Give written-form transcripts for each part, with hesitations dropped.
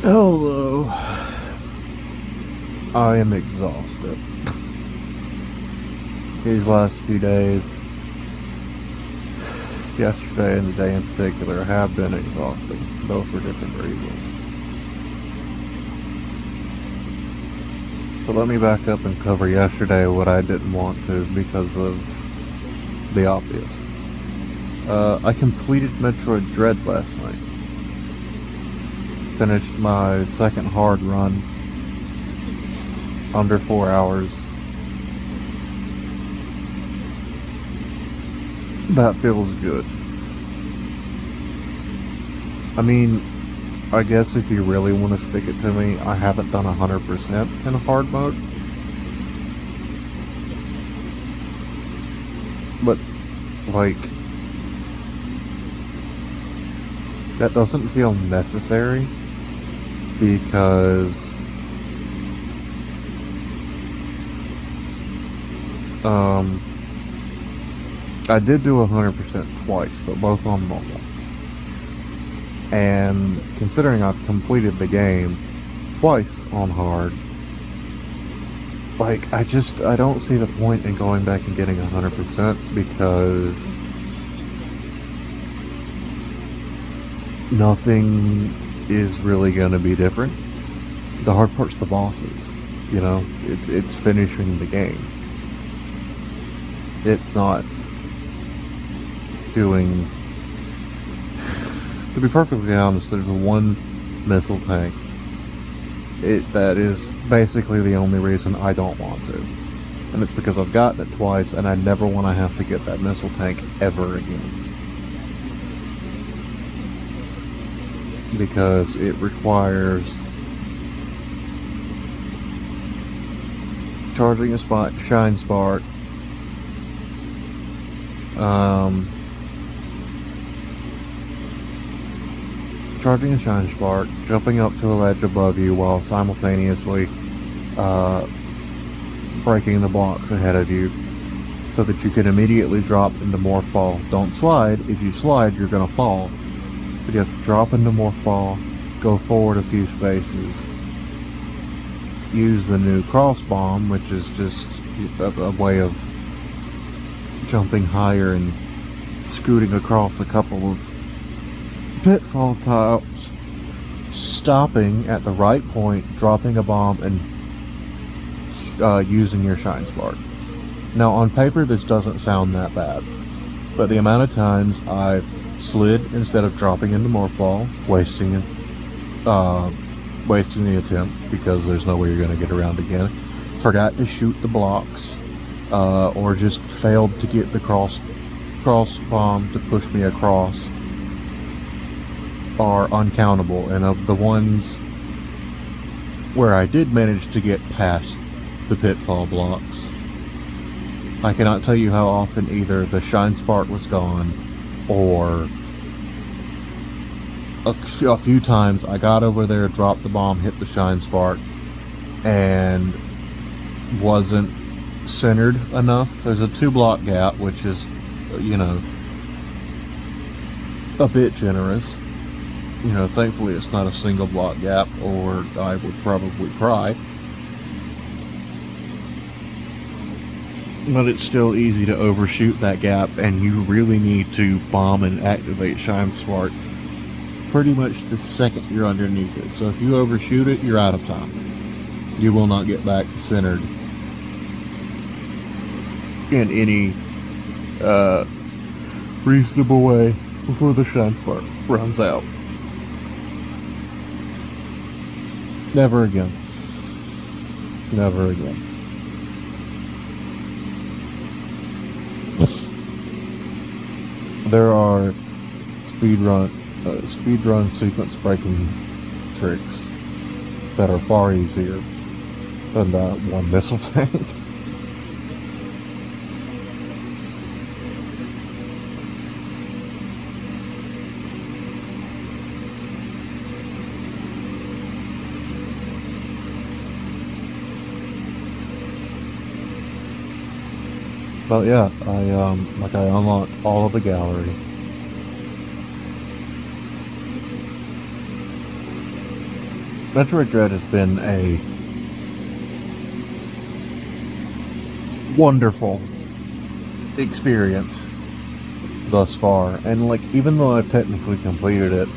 Hello. I am exhausted. These last few days, yesterday and the day in particular, have been exhausting, though for different reasons. But let me back up and cover yesterday what I didn't want to because of the obvious. I completed Metroid Dread last night. Finished my second hard run, under 4 hours. That feels good. I mean, I guess if you really want to stick it to me, I haven't done 100% in hard mode. But, like, that doesn't feel necessary because I did do 100% twice, but both on normal. And considering I've completed the game twice on hard, like, I don't see the point in going back and getting 100% because nothing is really going to be different. The hard part's the bosses, you know? It's finishing the game. It's not doing... To be perfectly honest, there's one missile tank. That is basically the only reason I don't want to. And it's because I've gotten it twice, and I never want to have to get that missile tank ever again. Because it requires charging a shine spark, charging a shine spark, jumping up to a ledge above you while simultaneously breaking the blocks ahead of you so that you can immediately drop into Morph Ball. Don't slide. If you slide, you're going to fall. But you have to drop into Morph Ball, go forward a few spaces, use the new Cross Bomb, which is just a way of jumping higher and scooting across a couple of pitfall tiles, stopping at the right point, dropping a bomb, and using your shine spark. Now, on paper, this doesn't sound that bad, but the amount of times I've slid instead of dropping into Morph Ball, wasting the attempt because there's no way you're going to get around again, forgot to shoot the blocks, or just failed to get the cross bomb to push me across, are uncountable. And of the ones where I did manage to get past the pitfall blocks, I cannot tell you how often either the shine spark was gone or a few times I got over there, dropped the bomb, hit the shine spark, and wasn't centered enough. There's a 2-block gap, which is, you know, a bit generous. You know, thankfully it's not a single block gap, or I would probably cry. But it's still easy to overshoot that gap, and you really need to bomb and activate Shine Spark pretty much the second you're underneath it. So if you overshoot it, you're out of time. You will not get back centered in any reasonable way before the Shine Spark runs out. Never again. Never again. There are speedrun sequence breaking tricks that are far easier than that one missile tank. But yeah, I unlocked all of the gallery. Metroid Dread has been a wonderful experience thus far, and like, even though I've technically completed it,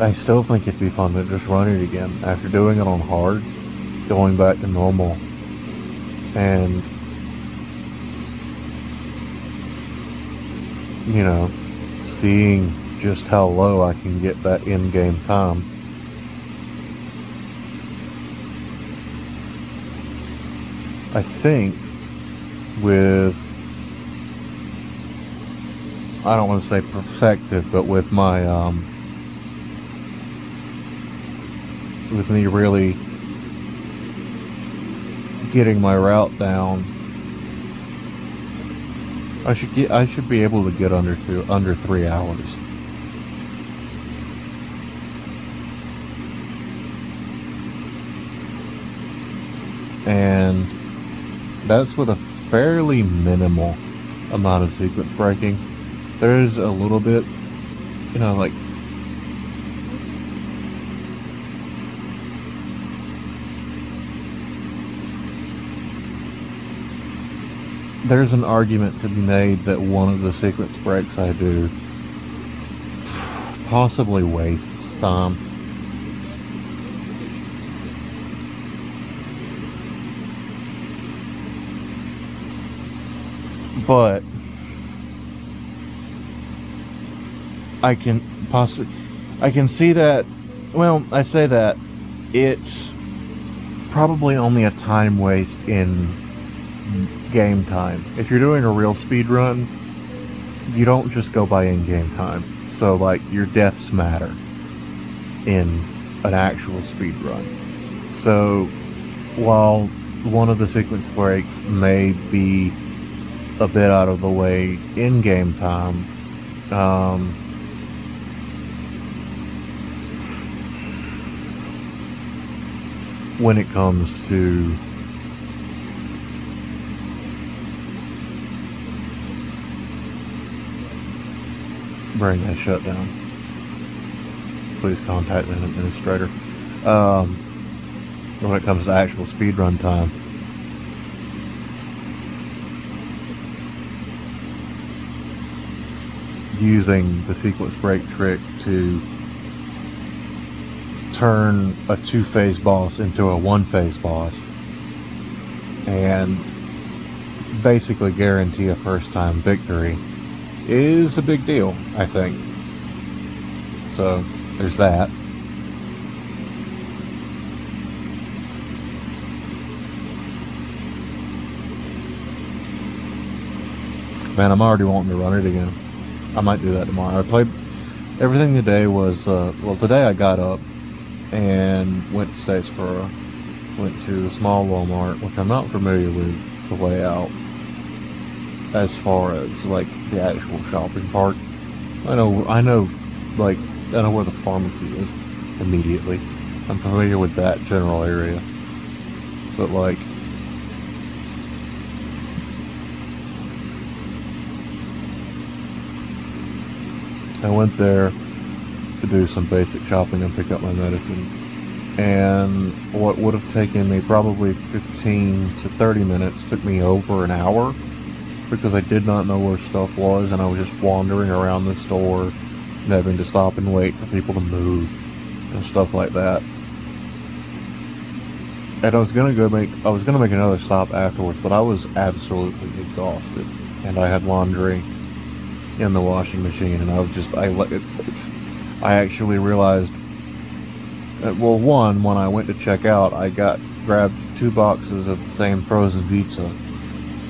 I still think it'd be fun to just run it again after doing it on hard, going back to normal, and you know, seeing just how low I can get that in-game time. I think with, I don't want to say perfected, but with my with me really getting my route down, I should be able to get under 3 hours. And that's with a fairly minimal amount of sequence breaking. There's a little bit, you know, like, there's an argument to be made that one of the sequence breaks I do possibly wastes time. But I can see that, well, I say that it's probably only a time waste in game time. If you're doing a real speed run, you don't just go by in-game time. So like, your deaths matter in an actual speed run. So while one of the sequence breaks may be a bit out of the way in game time, when it comes to bring that shutdown, please contact an administrator. When it comes to actual speedrun time, using the sequence break trick to turn a 2-phase boss into a 1-phase boss and basically guarantee a first-time victory is a big deal, I think. So there's that. Man, I'm already wanting to run it again. I might do that tomorrow. I played everything today was, well, today I got up and went to Statesboro, went to a small Walmart, which I'm not familiar with the layout as far as like the actual shopping part. I know where the pharmacy is immediately. I'm familiar with that general area, but like, I went there to do some basic shopping and pick up my medicine, and what would have taken me probably 15 to 30 minutes took me over an hour, because I did not know where stuff was, and I was just wandering around the store and having to stop and wait for people to move and stuff like that. And I was gonna make another stop afterwards, but I was absolutely exhausted, and I had laundry in the washing machine, and I actually realized, well, when I went to check out, I grabbed 2 boxes of the same frozen pizza,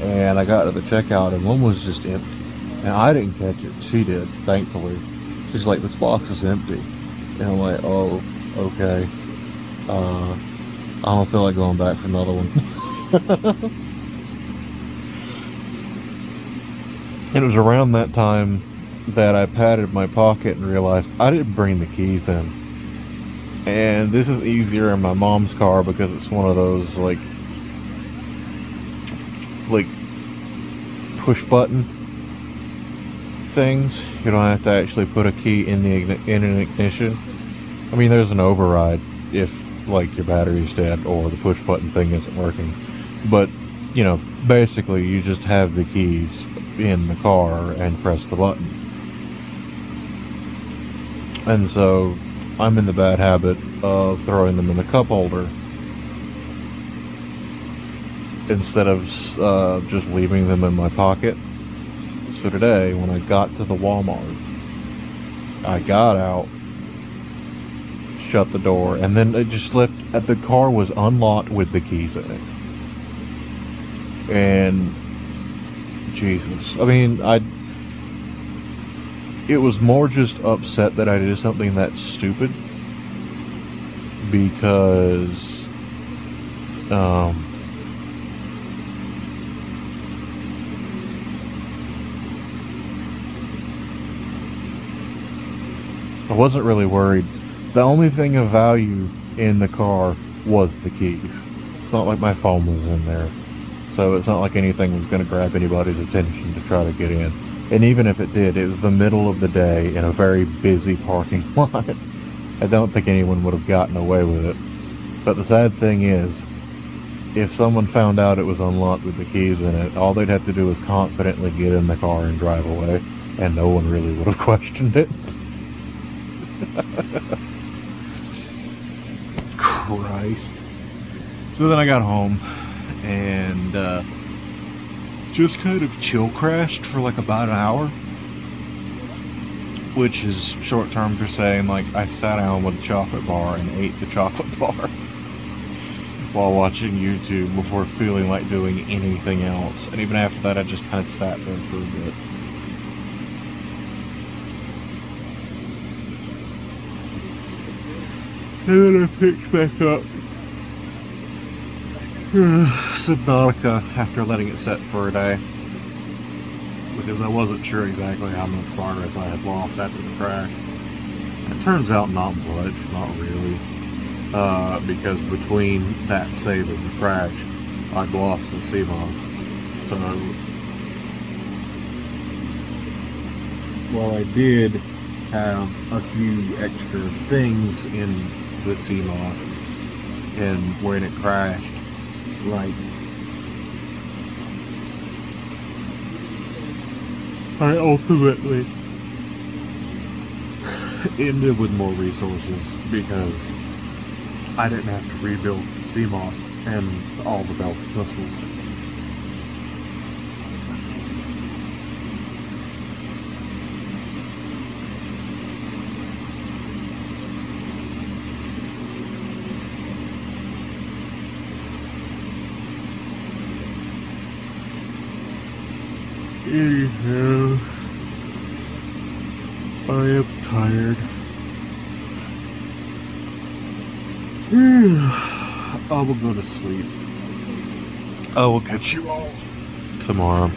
and I got to the checkout, and one was just empty, and I didn't catch it. She did, thankfully. She's like, "This box is empty," and I'm like, "Oh, okay. I don't feel like going back for another one." It was around that time that I patted my pocket and realized I didn't bring the keys in. And this is easier in my mom's car because it's one of those like push button things. You don't have to actually put a key in an ignition. I mean, there's an override, if like your battery's dead or the push button thing isn't working. But you know, basically you just have the keys in the car and press the button. And so I'm in the bad habit of throwing them in the cup holder instead of just leaving them in my pocket. So today, when I got to the Walmart, I got out, shut the door, and then it just left. The car was unlocked with the keys in it. And Jesus, I mean, it was more just upset that I did something that stupid, because I wasn't really worried. The only thing of value in the car was the keys. It's not like my phone was in there. So it's not like anything was going to grab anybody's attention to try to get in. And even if it did, it was the middle of the day in a very busy parking lot. I don't think anyone would have gotten away with it. But the sad thing is, if someone found out it was unlocked with the keys in it, all they'd have to do was confidently get in the car and drive away. And no one really would have questioned it. Christ. So then I got home and just kind of chill crashed for like about an hour, which is short term for saying like I sat down with a chocolate bar and ate the chocolate bar while watching YouTube before feeling like doing anything else. And even after that, I just kind of sat there for a bit. And then I picked back up Subnautica after letting it set for a day, because I wasn't sure exactly how much progress I had lost after the crash. It turns out not much, not really, because between that save and the crash, I'd lost the CMOS. So while I did have a few extra things in the CMOS, and when it crashed, like, I ultimately ended with more resources because I didn't have to rebuild the CMOS and all the bells and whistles. Anyhow, I am tired. I will go to sleep. I will catch you all tomorrow.